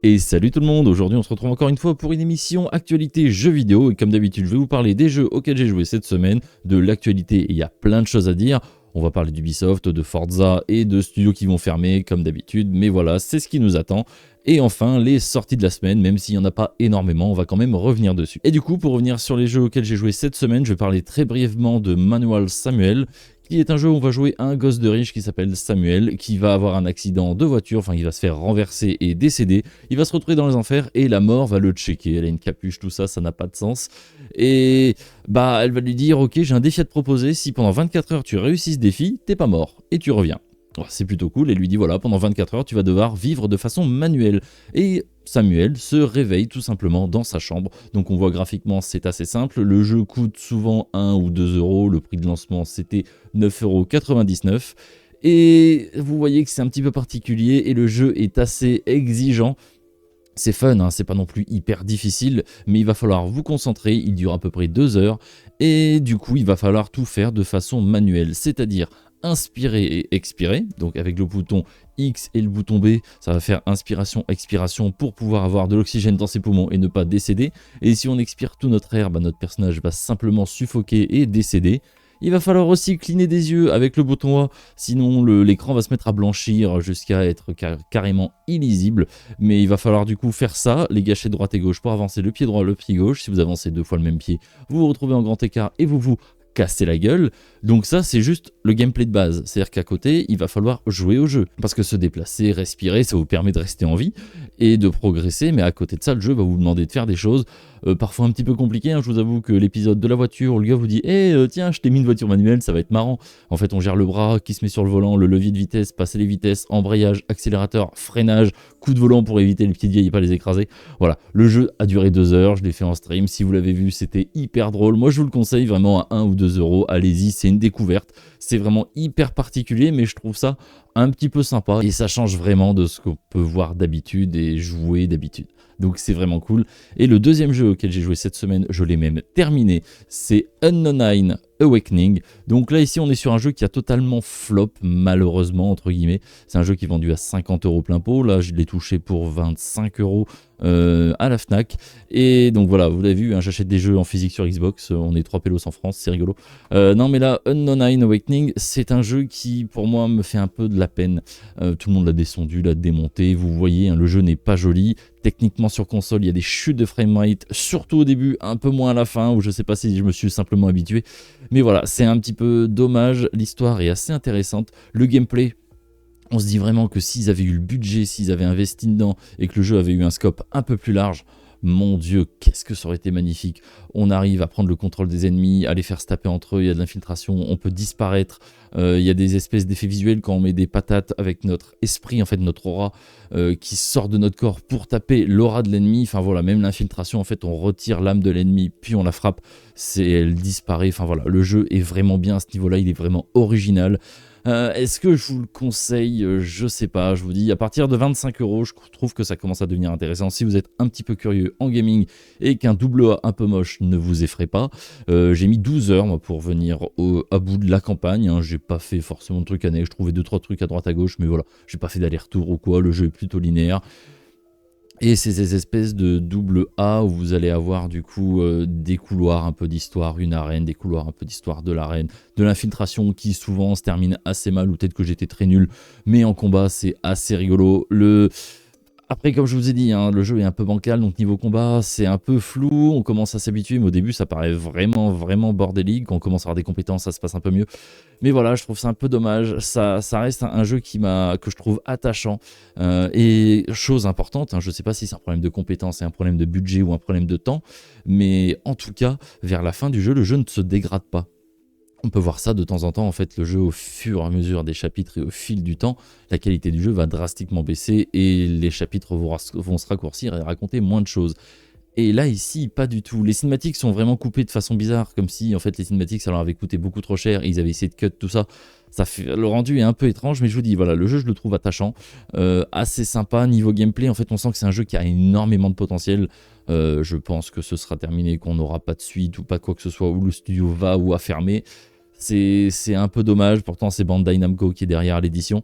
Et salut tout le monde, aujourd'hui on se retrouve encore une fois pour une émission actualité jeux vidéo et comme d'habitude je vais vous parler des jeux auxquels j'ai joué cette semaine, de l'actualité et il y a plein de choses à dire. On va parler d'Ubisoft, de Forza et de studios qui vont fermer comme d'habitude, mais voilà, c'est ce qui nous attend. Et enfin, les sorties de la semaine, même s'il n'y en a pas énormément, on va quand même revenir dessus. Et du coup, pour revenir sur les jeux auxquels j'ai joué cette semaine, je vais parler très brièvement de Manual Samuel, qui est un jeu où on va jouer un gosse de riche qui s'appelle Samuel, qui va avoir un accident de voiture, enfin il va se faire renverser et décéder, il va se retrouver dans les enfers et la mort va le checker, elle a une capuche, tout ça, ça n'a pas de sens. Et bah elle va lui dire ok j'ai un défi à te proposer, si pendant 24 heures tu réussis ce défi, t'es pas mort et tu reviens. C'est plutôt cool, et lui dit voilà, pendant 24 heures tu vas devoir vivre de façon manuelle. Et Samuel se réveille tout simplement dans sa chambre. Donc on voit graphiquement c'est assez simple, le jeu coûte souvent 1 ou 2 euros, le prix de lancement c'était 9,99 €. Et vous voyez que c'est un petit peu particulier et le jeu est assez exigeant. C'est fun, hein, c'est pas non plus hyper difficile, mais il va falloir vous concentrer, il dure à peu près 2 heures, et du coup il va falloir tout faire de façon manuelle, c'est-à-dire inspirer et expirer, donc avec le bouton X et le bouton B, ça va faire inspiration, expiration pour pouvoir avoir de l'oxygène dans ses poumons et ne pas décéder, et si on expire tout notre air, notre personnage va simplement suffoquer et décéder. Il va falloir aussi cligner des yeux avec le bouton A, sinon l'écran va se mettre à blanchir jusqu'à être carrément illisible. Mais il va falloir du coup faire ça, les gâcher droite et gauche pour avancer le pied droit, le pied gauche. Si vous avancez 2 fois le même pied, vous vous retrouvez en grand écart et vous cassez la gueule. Donc ça c'est juste le gameplay de base, c'est-à-dire qu'à côté il va falloir jouer au jeu, parce que se déplacer, respirer, ça vous permet de rester en vie et de progresser, mais à côté de ça le jeu va vous demander de faire des choses parfois un petit peu compliquées, hein. Je vous avoue que l'épisode de la voiture où le gars vous dit tiens je t'ai mis une voiture manuelle, ça va être marrant, en fait on gère le bras qui se met sur le volant, le levier de vitesse, passer les vitesses, embrayage, accélérateur, freinage, coup de volant pour éviter les petits vieilles et pas les écraser. Voilà, le jeu a duré 2 heures, je l'ai fait en stream, si vous l'avez vu c'était hyper drôle, moi je vous le conseille vraiment à 1 ou 2 euros, allez-y, c'est une découverte, c'est vraiment hyper particulier mais je trouve ça un petit peu sympa et ça change vraiment de ce qu'on peut voir d'habitude et jouer d'habitude. Donc c'est vraiment cool. Et le deuxième jeu auquel j'ai joué cette semaine, je l'ai même terminé, c'est Unknown Awakening. Donc là ici on est sur un jeu qui a totalement flop malheureusement entre guillemets. C'est un jeu qui est vendu à 50 € plein pot, là je l'ai touché pour 25 € à la Fnac. Et donc voilà, vous l'avez vu, hein, j'achète des jeux en physique sur Xbox, on est 3 pélos en France, c'est rigolo. Non mais là, Unknown Awakening, c'est un jeu qui pour moi me fait un peu de la peine. Tout le monde l'a descendu, l'a démonté, vous voyez, hein, le jeu n'est pas joli. Techniquement sur console, il y a des chutes de framerate, surtout au début, un peu moins à la fin, où je sais pas si je me suis simplement habitué. Mais voilà, c'est un petit peu dommage, l'histoire est assez intéressante, le gameplay, on se dit vraiment que s'ils avaient eu le budget, s'ils avaient investi dedans et que le jeu avait eu un scope un peu plus large, mon dieu, qu'est-ce que ça aurait été magnifique. On arrive à prendre le contrôle des ennemis, à les faire se taper entre eux, il y a de l'infiltration, on peut disparaître, il y a des espèces d'effets visuels quand on met des patates avec notre esprit, en fait notre aura qui sort de notre corps pour taper l'aura de l'ennemi. Enfin voilà, même l'infiltration, en fait on retire l'âme de l'ennemi puis on la frappe, elle disparaît. Enfin voilà, le jeu est vraiment bien à ce niveau-là, il est vraiment original. Est-ce que je vous le conseille? Je sais pas, je vous dis à partir de 25 €, je trouve que ça commence à devenir intéressant. Si vous êtes un petit peu curieux en gaming et qu'un double A un peu moche ne vous effraie pas, j'ai mis 12 heures moi, pour venir à bout de la campagne, hein. J'ai pas fait forcément de trucs annexes, je trouvais 2-3 trucs à droite à gauche, mais voilà, j'ai pas fait d'aller-retour ou quoi, le jeu est plutôt linéaire. Et c'est ces espèces de double A où vous allez avoir du coup des couloirs un peu d'histoire, une arène, des couloirs un peu d'histoire de l'arène, de l'infiltration qui souvent se termine assez mal ou peut-être que j'étais très nul, mais en combat c'est assez rigolo. Après, comme je vous ai dit, hein, le jeu est un peu bancal, donc niveau combat, c'est un peu flou, on commence à s'habituer, mais au début, ça paraît vraiment bordélique. Quand on commence à avoir des compétences, ça se passe un peu mieux. Mais voilà, je trouve ça un peu dommage. Ça reste un jeu que je trouve attachant. Et chose importante, hein, je ne sais pas si c'est un problème de compétences, un problème de budget ou un problème de temps, mais en tout cas, vers la fin du jeu, le jeu ne se dégrade pas. On peut voir ça de temps en temps, en fait, le jeu au fur et à mesure des chapitres et au fil du temps, la qualité du jeu va drastiquement baisser et les chapitres vont se raccourcir et raconter moins de choses. Et là, ici, pas du tout. Les cinématiques sont vraiment coupées de façon bizarre, comme si, en fait, les cinématiques, ça leur avait coûté beaucoup trop cher et ils avaient essayé de cut tout ça. Le rendu est un peu étrange, mais je vous dis, voilà, le jeu, je le trouve attachant, assez sympa. Niveau gameplay, en fait, on sent que c'est un jeu qui a énormément de potentiel. Je pense que ce sera terminé, qu'on n'aura pas de suite ou pas quoi que ce soit, où le studio va ou a fermé. C'est un peu dommage, pourtant c'est Bandai Namco qui est derrière l'édition.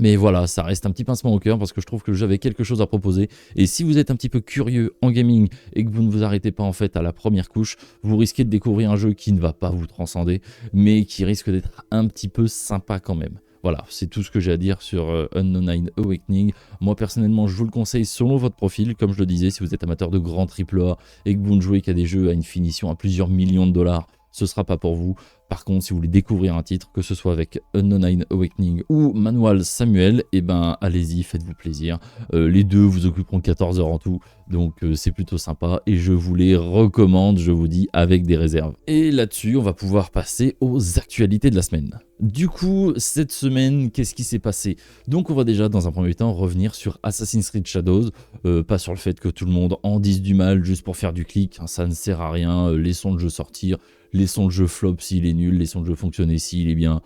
Mais voilà, ça reste un petit pincement au cœur parce que je trouve que j'avais quelque chose à proposer. Et si vous êtes un petit peu curieux en gaming et que vous ne vous arrêtez pas en fait à la première couche, vous risquez de découvrir un jeu qui ne va pas vous transcender, mais qui risque d'être un petit peu sympa quand même. Voilà, c'est tout ce que j'ai à dire sur Unknown Awakening. Moi personnellement, je vous le conseille selon votre profil. Comme je le disais, si vous êtes amateur de grands AAA et que vous ne jouez qu'à des jeux à une finition à plusieurs millions de dollars, ce sera pas pour vous. Par contre, si vous voulez découvrir un titre, que ce soit avec Unknown Awakening ou Manual Samuel, eh ben allez-y, faites-vous plaisir. Les deux vous occuperont 14 heures en tout, donc c'est plutôt sympa et je vous les recommande, je vous dis, avec des réserves. Et là-dessus, on va pouvoir passer aux actualités de la semaine. Du coup, cette semaine, qu'est-ce qui s'est passé? Donc on va déjà dans un premier temps revenir sur Assassin's Creed Shadows, pas sur le fait que tout le monde en dise du mal juste pour faire du clic, hein, ça ne sert à rien, laissons le jeu sortir. Laissons le jeu flop s'il est nul, laissons le jeu fonctionner s'il est bien.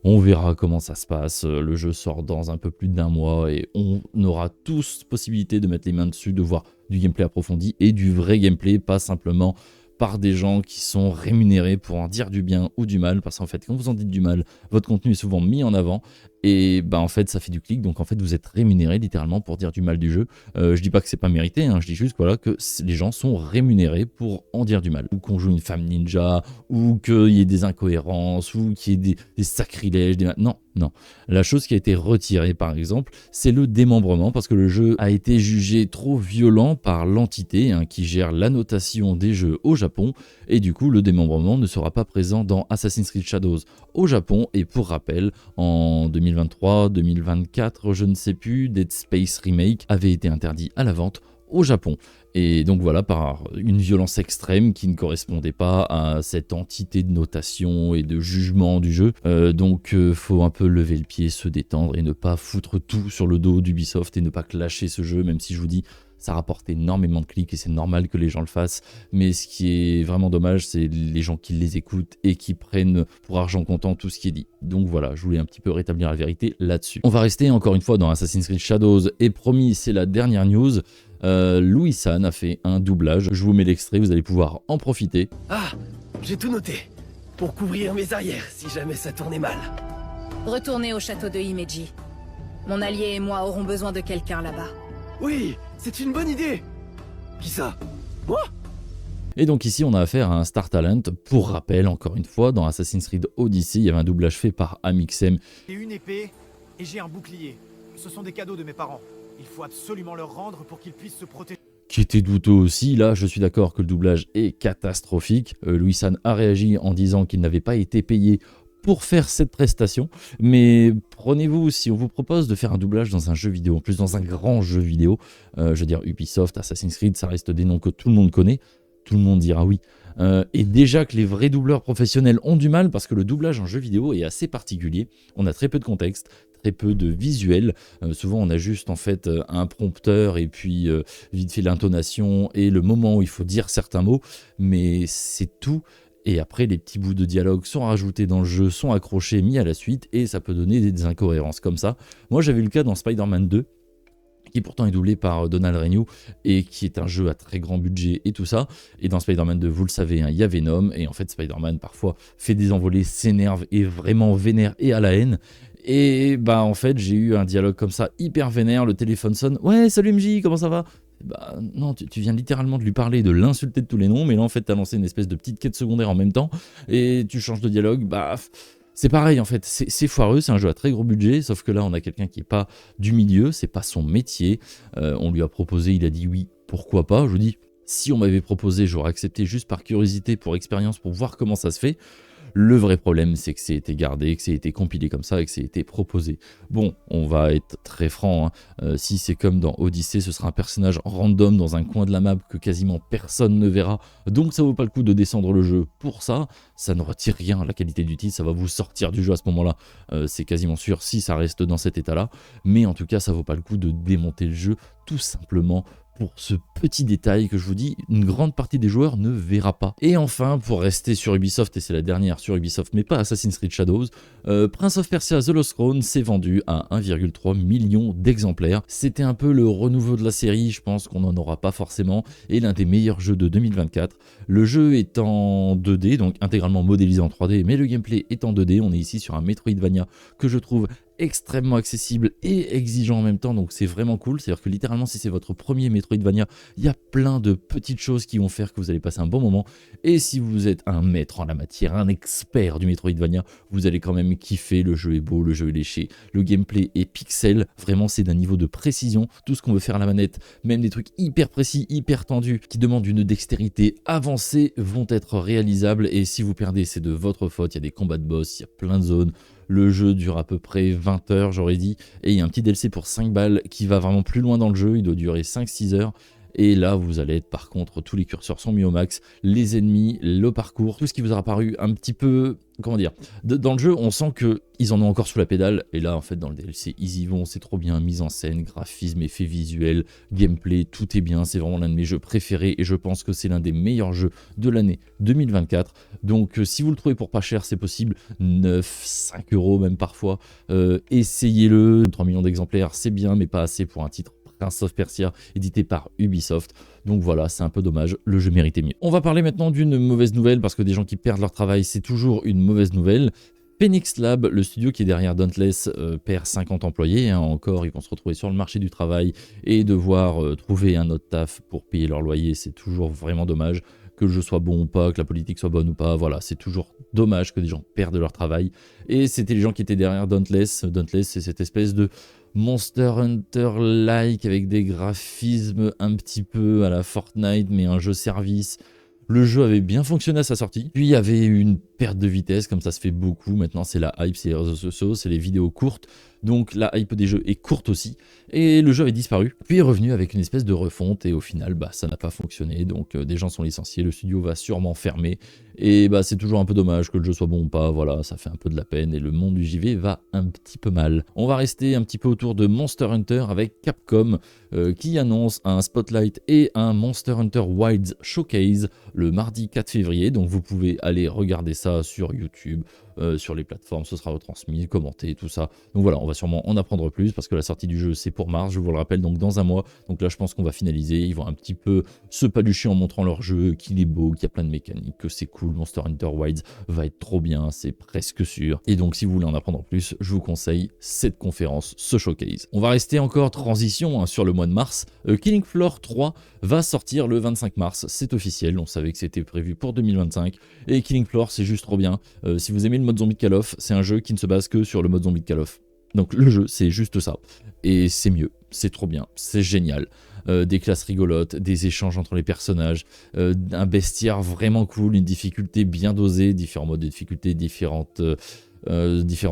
On verra comment ça se passe. Le jeu sort dans un peu plus d'un mois et on aura tous possibilité de mettre les mains dessus, de voir du gameplay approfondi et du vrai gameplay, pas simplement par des gens qui sont rémunérés pour en dire du bien ou du mal, parce qu'en fait quand vous en dites du mal, votre contenu est souvent mis en avant et bah en fait ça fait du clic, donc en fait vous êtes rémunéré littéralement pour dire du mal du jeu. Je dis pas que c'est pas mérité, hein, je dis juste voilà, que les gens sont rémunérés pour en dire du mal, ou qu'on joue une femme ninja, ou qu'il y ait des incohérences, ou qu'il y ait des sacrilèges, non, non. La chose qui a été retirée par exemple, c'est le démembrement, parce que le jeu a été jugé trop violent par l'entité hein, qui gère l'annotation des jeux au Japon, et du coup le démembrement ne sera pas présent dans Assassin's Creed Shadows au Japon. Et pour rappel, en 2023, 2024, je ne sais plus, Dead Space Remake avait été interdit à la vente au Japon. Et donc voilà, par une violence extrême qui ne correspondait pas à cette entité de notation et de jugement du jeu. Donc faut un peu lever le pied, se détendre et ne pas foutre tout sur le dos d'Ubisoft et ne pas clasher ce jeu, même si je vous dis, ça rapporte énormément de clics et c'est normal que les gens le fassent. Mais ce qui est vraiment dommage, c'est les gens qui les écoutent et qui prennent pour argent comptant tout ce qui est dit. Donc voilà, je voulais un petit peu rétablir la vérité là-dessus. On va rester encore une fois dans Assassin's Creed Shadows et promis, c'est la dernière news. Louis-San a fait un doublage. Je vous mets l'extrait, vous allez pouvoir en profiter. Ah, j'ai tout noté. Pour couvrir mes arrières, si jamais ça tournait mal. Retournez au château de Himeji. Mon allié et moi aurons besoin de quelqu'un là-bas. Oui, c'est une bonne idée. Qui ça? Moi? Et donc ici on a affaire à un Star Talent. Pour rappel, encore une fois, dans Assassin's Creed Odyssey, il y avait un doublage fait par Amixem. J'ai une épée et j'ai un bouclier. Ce sont des cadeaux de mes parents. Il faut absolument leur rendre pour qu'ils puissent se protéger. Qui était douteux aussi, là je suis d'accord que le doublage est catastrophique. Louis-San a réagi en disant qu'il n'avait pas été payé pour faire cette prestation, mais prenez-vous, si on vous propose de faire un doublage dans un jeu vidéo, en plus dans un grand jeu vidéo, je veux dire Ubisoft, Assassin's Creed, ça reste des noms que tout le monde connaît, tout le monde dira oui. Et déjà que les vrais doubleurs professionnels ont du mal parce que le doublage en jeu vidéo est assez particulier, on a très peu de contexte, très peu de visuel, souvent on a juste en fait un prompteur et puis vite fait l'intonation et le moment où il faut dire certains mots, mais c'est tout. Et après, les petits bouts de dialogue sont rajoutés dans le jeu, sont accrochés, mis à la suite, et ça peut donner des incohérences comme ça. Moi, j'avais eu le cas dans Spider-Man 2, qui pourtant est doublé par Donald Renew, et qui est un jeu à très grand budget et tout ça. Et dans Spider-Man 2, vous le savez, hein, il y a Venom, et en fait, Spider-Man, parfois, fait des envolées, s'énerve, et vraiment vénère et à la haine. Et bah en fait j'ai eu un dialogue comme ça hyper vénère, le téléphone sonne, ouais salut MJ, comment ça va? Bah non, tu viens littéralement de lui parler, de l'insulter de tous les noms, mais là en fait t'as lancé une espèce de petite quête secondaire en même temps, et tu changes de dialogue, bah c'est pareil en fait, c'est foireux, c'est un jeu à très gros budget, sauf que là on a quelqu'un qui est pas du milieu, c'est pas son métier, on lui a proposé, il a dit oui, pourquoi pas, je vous dis, si on m'avait proposé j'aurais accepté juste par curiosité, pour expérience, pour voir comment ça se fait. Le vrai problème, c'est que c'est été gardé, que c'est été compilé comme ça et que c'est été proposé. Bon, on va être très franc, hein. Si c'est comme dans Odyssey, ce sera un personnage random dans un coin de la map que quasiment personne ne verra. Donc ça vaut pas le coup de descendre le jeu pour ça. Ça ne retire rien à la qualité du titre, ça va vous sortir du jeu à ce moment-là. C'est quasiment sûr si ça reste dans cet état-là. Mais en tout cas, ça vaut pas le coup de démonter le jeu tout simplement pour ce petit détail que je vous dis, une grande partie des joueurs ne verra pas. Et enfin, pour rester sur Ubisoft, et c'est la dernière sur Ubisoft, mais pas Assassin's Creed Shadows, Prince of Persia The Lost Crown s'est vendu à 1,3 million d'exemplaires. C'était un peu le renouveau de la série, je pense qu'on n'en aura pas forcément, et l'un des meilleurs jeux de 2024. Le jeu est en 2D, donc intégralement modélisé en 3D, mais le gameplay est en 2D. On est ici sur un Metroidvania que je trouve extrêmement accessible et exigeant en même temps, donc c'est vraiment cool. C'est-à-dire que littéralement, si c'est votre premier Metroidvania, il y a plein de petites choses qui vont faire que vous allez passer un bon moment. Et si vous êtes un maître en la matière, un expert du Metroidvania, vous allez quand même kiffer. Le jeu est beau, le jeu est léché, le gameplay est pixel, vraiment c'est d'un niveau de précision. Tout ce qu'on veut faire à la manette, même des trucs hyper précis, hyper tendus, qui demandent une dextérité avancée, vont être réalisables. Et si vous perdez, c'est de votre faute. Il y a des combats de boss, il y a plein de zones. Le jeu dure à peu près 20 heures, j'aurais dit. Et il y a un petit DLC pour 5 balles qui va vraiment plus loin dans le jeu. Il doit durer 5-6 heures. Et là, vous allez être, par contre, tous les curseurs sont mis au max. Les ennemis, le parcours, tout ce qui vous aura paru un petit peu... Comment dire, dans le jeu, on sent qu'ils en ont encore sous la pédale. Et là, en fait, dans le DLC, ils y vont. C'est trop bien. Mise en scène, graphisme, effets visuels, gameplay, tout est bien. C'est vraiment l'un de mes jeux préférés. Et je pense que c'est l'un des meilleurs jeux de l'année 2024. Donc, si vous le trouvez pour pas cher, c'est possible. 9, 5 euros même parfois. Essayez-le. 3 millions d'exemplaires, c'est bien, mais pas assez pour un titre Prince of Persia édité par Ubisoft. Donc voilà, c'est un peu dommage, le jeu méritait mieux. On va parler maintenant d'une mauvaise nouvelle, parce que des gens qui perdent leur travail, c'est toujours une mauvaise nouvelle. Phoenix Lab, le studio qui est derrière Dauntless, perd 50 employés. Encore, ils vont se retrouver sur le marché du travail et devoir trouver un autre taf pour payer leur loyer. C'est toujours vraiment dommage. Que le jeu soit bon ou pas, que la politique soit bonne ou pas, voilà, c'est toujours dommage que des gens perdent leur travail. Et c'était les gens qui étaient derrière Dauntless. Dauntless, c'est cette espèce de Monster Hunter-like avec des graphismes un petit peu à la Fortnite, mais un jeu service. Le jeu avait bien fonctionné à sa sortie, puis il y avait une perte de vitesse, comme ça se fait beaucoup. Maintenant, c'est la hype, c'est les réseaux sociaux, c'est les vidéos courtes. Donc la hype des jeux est courte aussi. Et le jeu avait disparu, puis est revenu avec une espèce de refonte. Et au final, ça n'a pas fonctionné. Donc des gens sont licenciés, le studio va sûrement fermer. Et c'est toujours un peu dommage que le jeu soit bon ou pas. Voilà, ça fait un peu de la peine. Et le monde du JV va un petit peu mal. On va rester un petit peu autour de Monster Hunter avec Capcom qui annonce un Spotlight et un Monster Hunter Wilds Showcase le mardi 4 février. Donc vous pouvez aller regarder ça sur YouTube. Sur les plateformes, ce sera retransmis, commenté, tout ça. Donc voilà, on va sûrement en apprendre plus parce que la sortie du jeu c'est pour mars, je vous le rappelle, donc dans un mois. Donc là je pense qu'on va finaliser, ils vont un petit peu se palucher en montrant leur jeu, qu'il est beau, qu'il y a plein de mécaniques, que c'est cool. Monster Hunter Wilds va être trop bien, c'est presque sûr. Et donc si vous voulez en apprendre plus, je vous conseille cette conférence, ce showcase. On va rester encore transition sur le mois de mars. Killing Floor 3 va sortir le 25 mars, c'est officiel, on savait que c'était prévu pour 2025. Et Killing Floor c'est juste trop bien. Si vous aimez le mode zombie de Call of, c'est un jeu qui ne se base que sur le mode zombie de Call of. Donc le jeu c'est juste ça, et c'est mieux, c'est trop bien, c'est génial. Des classes rigolotes, des échanges entre les personnages, un bestiaire vraiment cool, une difficulté bien dosée, différents modes de difficulté, différents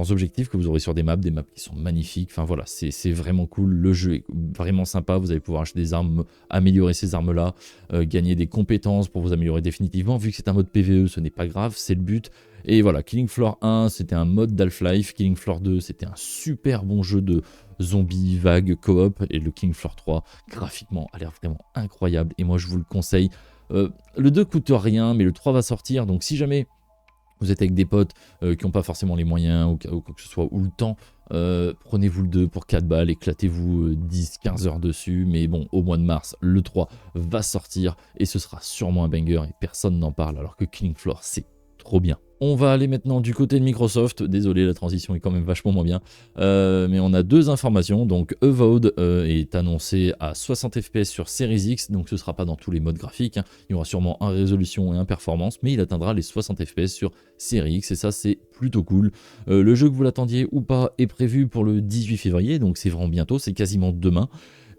objectifs que vous aurez sur des maps qui sont magnifiques. Enfin voilà, c'est vraiment cool, le jeu est vraiment sympa, vous allez pouvoir acheter des armes, améliorer ces armes là, gagner des compétences pour vous améliorer définitivement. Vu que c'est un mode PvE, ce n'est pas grave, c'est le but. Et voilà, Killing Floor 1 c'était un mode d'Half-Life, Killing Floor 2 c'était un super bon jeu de zombies vague coop, et le Killing Floor 3 graphiquement a l'air vraiment incroyable et moi je vous le conseille. Le 2 coûte rien mais le 3 va sortir, donc si jamais vous êtes avec des potes qui n'ont pas forcément les moyens ou quoi que ce soit, ou le temps, prenez-vous le 2 pour 4 balles, éclatez-vous 10-15 heures dessus. Mais bon, au mois de mars, le 3 va sortir et ce sera sûrement un banger et personne n'en parle, alors que Killing Floor, c'est trop bien. On va aller maintenant du côté de Microsoft. Désolé, la transition est quand même vachement moins bien. Mais on a deux informations. Donc Avowed est annoncé à 60 fps sur Series X. Donc ce ne sera pas dans tous les modes graphiques. Il y aura sûrement un résolution et un performance. Mais il atteindra les 60 fps sur Series X. Et ça, c'est plutôt cool. Le jeu, que vous l'attendiez ou pas, est prévu pour le 18 février. Donc c'est vraiment bientôt. C'est quasiment demain.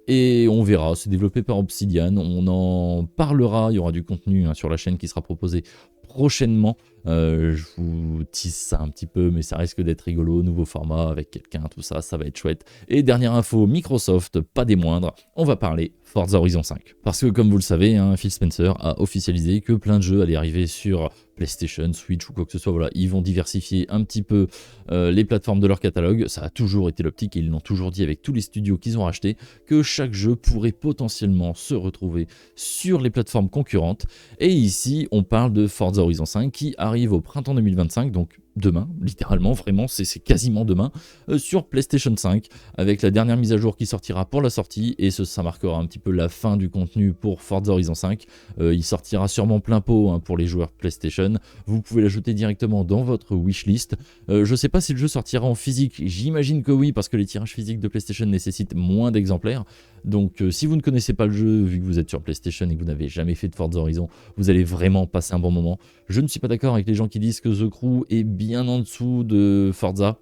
Et on verra, c'est développé par Obsidian, on en parlera, il y aura du contenu sur la chaîne qui sera proposé prochainement. Je vous tease ça un petit peu, mais ça risque d'être rigolo, nouveau format avec quelqu'un, tout ça, ça va être chouette. Et dernière info, Microsoft, pas des moindres, on va parler Forza Horizon 5. Parce que comme vous le savez, Phil Spencer a officialisé que plein de jeux allaient arriver sur PlayStation, Switch ou quoi que ce soit. Voilà, ils vont diversifier un petit peu les plateformes de leur catalogue. Ça a toujours été l'optique et ils l'ont toujours dit avec tous les studios qu'ils ont rachetés, que chaque jeu pourrait potentiellement se retrouver sur les plateformes concurrentes. Et ici, on parle de Forza Horizon 5 qui arrive au printemps 2025, donc demain, littéralement, vraiment, c'est quasiment demain, sur PlayStation 5, avec la dernière mise à jour qui sortira pour la sortie, et ça marquera un petit peu la fin du contenu pour Forza Horizon 5. Il sortira sûrement plein pot hein, pour les joueurs PlayStation. Vous pouvez l'ajouter directement dans votre wishlist. Je sais pas si le jeu sortira en physique, j'imagine que oui, parce que les tirages physiques de PlayStation nécessitent moins d'exemplaires. Donc si vous ne connaissez pas le jeu, vu que vous êtes sur PlayStation et que vous n'avez jamais fait de Forza Horizon, vous allez vraiment passer un bon moment. Je ne suis pas d'accord avec les gens qui disent que The Crew est bien en dessous de Forza.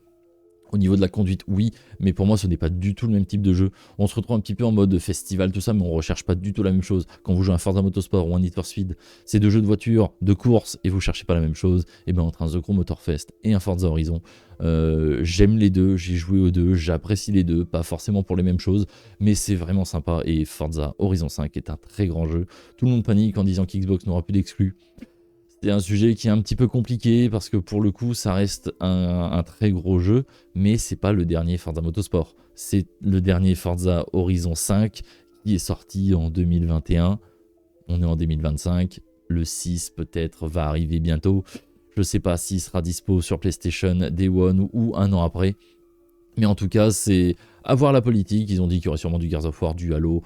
Au niveau de la conduite, oui, mais pour moi, ce n'est pas du tout le même type de jeu. On se retrouve un petit peu en mode festival, tout ça, mais on ne recherche pas du tout la même chose. Quand vous jouez à un Forza Motorsport ou un Need for Speed, c'est deux jeux de voiture, de course, et vous ne cherchez pas la même chose. Et bien entre un The Crew Motorfest et un Forza Horizon, j'aime les deux, j'ai joué aux deux, j'apprécie les deux, pas forcément pour les mêmes choses, mais c'est vraiment sympa. Et Forza Horizon 5 est un très grand jeu. Tout le monde panique en disant qu'Xbox n'aura plus d'exclus. C'est un sujet qui est un petit peu compliqué parce que pour le coup ça reste un très gros jeu, mais c'est pas le dernier Forza Motorsport. C'est le dernier Forza Horizon 5 qui est sorti en 2021. On est en 2025. Le 6 peut-être va arriver bientôt. Je sais pas s'il sera dispo sur PlayStation Day One ou un an après. Mais en tout cas, c'est à voir la politique. Ils ont dit qu'il y aurait sûrement du Gears of War, du Halo,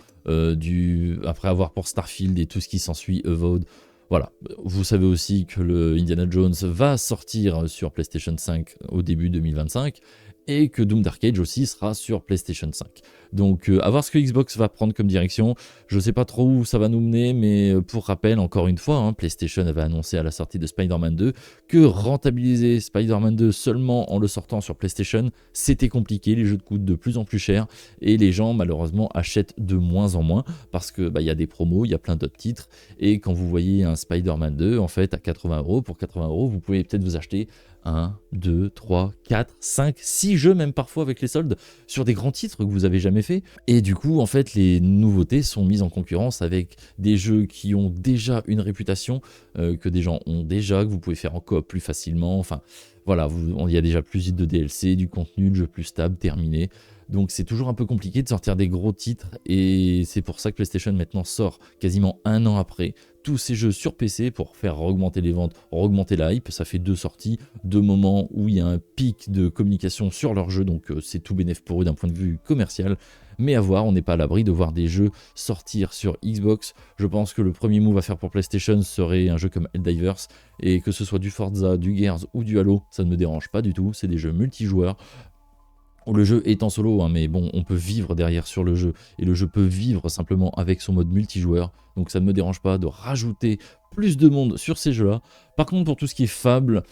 après avoir pour Starfield et tout ce qui s'ensuit, Evoed. Voilà, vous savez aussi que le Indiana Jones va sortir sur PlayStation 5 au début 2025 et que Doom Dark Age aussi sera sur PlayStation 5. Donc à voir ce que Xbox va prendre comme direction. Je ne sais pas trop où ça va nous mener, mais pour rappel, encore une fois, hein, PlayStation avait annoncé à la sortie de Spider-Man 2 que rentabiliser Spider-Man 2 seulement en le sortant sur PlayStation, c'était compliqué, les jeux coûtent de plus en plus cher et les gens malheureusement achètent de moins en moins parce que y a des promos, il y a plein d'autres titres et quand vous voyez un Spider-Man 2 en fait à 80 €, pour 80 €, vous pouvez peut-être vous acheter 1, 2, 3, 4, 5, 6 jeux même parfois avec les soldes sur des grands titres que vous avez jamais fait. Et du coup en fait les nouveautés sont mises en concurrence avec des jeux qui ont déjà une réputation, que des gens ont déjà, que vous pouvez faire en coop plus facilement. Enfin voilà, il y a déjà plus de DLC, du contenu, le jeu plus stable, terminé. Donc c'est toujours un peu compliqué de sortir des gros titres et c'est pour ça que PlayStation maintenant sort quasiment un an après tous ces jeux sur PC pour faire augmenter les ventes, augmenter la hype. Ça fait 2 sorties, 2 moments où il y a un pic de communication sur leur jeu, donc c'est tout bénef pour eux d'un point de vue commercial. Mais à voir, on n'est pas à l'abri de voir des jeux sortir sur Xbox. Je pense que le premier move à faire pour PlayStation serait un jeu comme Helldivers, et que ce soit du Forza, du Gears ou du Halo, ça ne me dérange pas du tout, c'est des jeux multijoueurs. Le jeu est en solo, hein, mais bon, on peut vivre derrière sur le jeu, et le jeu peut vivre simplement avec son mode multijoueur, donc ça ne me dérange pas de rajouter plus de monde sur ces jeux-là. Par contre, pour tout ce qui est Fable,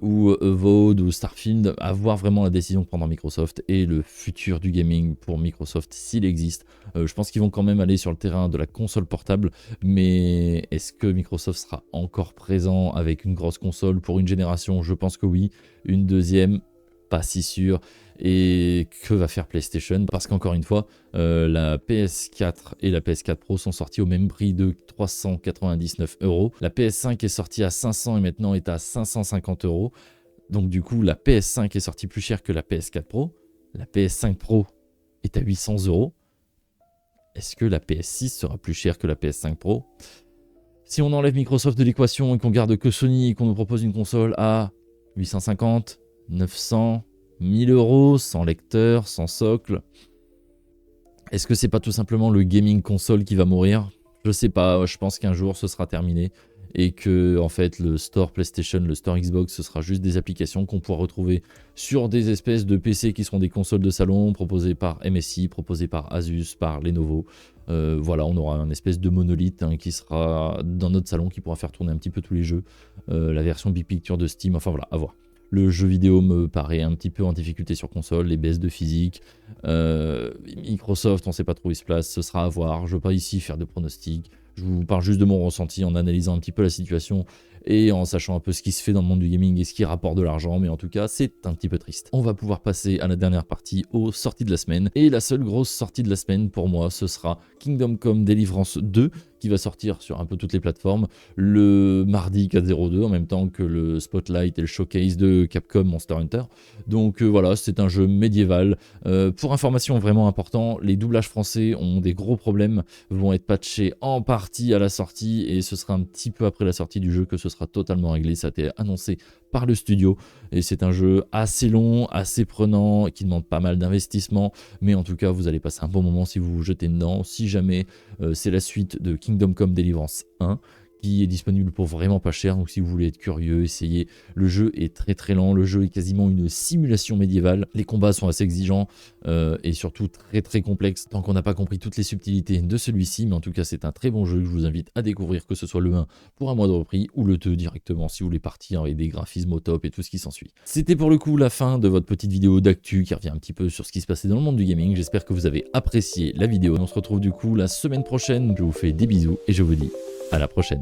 ou Evoed, ou Starfield, à voir vraiment la décision que prendra Microsoft, et le futur du gaming pour Microsoft, s'il existe. Je pense qu'ils vont quand même aller sur le terrain de la console portable, mais est-ce que Microsoft sera encore présent avec une grosse console pour une génération? Je pense que oui. Une deuxième, pas si sûr. Et que va faire PlayStation? Parce qu'encore une fois, la PS4 et la PS4 Pro sont sorties au même prix de 399 €. La PS5 est sortie à 500 et maintenant est à 550 €. Donc du coup, la PS5 est sortie plus chère que la PS4 Pro. La PS5 Pro est à 800 €. Est-ce que la PS6 sera plus chère que la PS5 Pro? Si on enlève Microsoft de l'équation et qu'on garde que Sony et qu'on nous propose une console à 850, 900... 1000 €, sans lecteur, sans socle. Est-ce que c'est pas tout simplement le gaming console qui va mourir? Je sais pas, je pense qu'un jour ce sera terminé et que en fait le store PlayStation, le store Xbox, ce sera juste des applications qu'on pourra retrouver sur des espèces de PC qui seront des consoles de salon proposées par MSI, proposées par Asus, par Lenovo. Voilà, on aura un espèce de monolithe qui sera dans notre salon, qui pourra faire tourner un petit peu tous les jeux. La version Big Picture de Steam, enfin voilà, à voir. Le jeu vidéo me paraît un petit peu en difficulté sur console, les baisses de physique. Microsoft, on ne sait pas trop où il se place, ce sera à voir. Je ne veux pas ici faire de pronostics. Je vous parle juste de mon ressenti en analysant un petit peu la situation et en sachant un peu ce qui se fait dans le monde du gaming et ce qui rapporte de l'argent, mais en tout cas c'est un petit peu triste. On va pouvoir passer à la dernière partie, aux sorties de la semaine, et la seule grosse sortie de la semaine pour moi ce sera Kingdom Come Deliverance 2 qui va sortir sur un peu toutes les plateformes le mardi 4/02 en même temps que le Spotlight et le Showcase de Capcom Monster Hunter. Donc voilà, c'est un jeu médiéval. Pour information vraiment important, les doublages français ont des gros problèmes, vont être patchés en partie partie à la sortie et ce sera un petit peu après la sortie du jeu que ce sera totalement réglé. Ça a été annoncé par le studio et c'est un jeu assez long, assez prenant, qui demande pas mal d'investissement, mais en tout cas vous allez passer un bon moment si vous vous jetez dedans. Si jamais c'est la suite de Kingdom Come Deliverance 1 qui est disponible pour vraiment pas cher, donc si vous voulez être curieux, essayez. Le jeu est très très lent, le jeu est quasiment une simulation médiévale, les combats sont assez exigeants et surtout très très complexes, tant qu'on n'a pas compris toutes les subtilités de celui-ci, mais en tout cas c'est un très bon jeu que je vous invite à découvrir, que ce soit le 1 pour un moindre prix, ou le 2 directement si vous voulez partir avec des graphismes au top et tout ce qui s'ensuit. C'était pour le coup la fin de votre petite vidéo d'actu qui revient un petit peu sur ce qui se passait dans le monde du gaming. J'espère que vous avez apprécié la vidéo. On se retrouve du coup la semaine prochaine, je vous fais des bisous et je vous dis à la prochaine.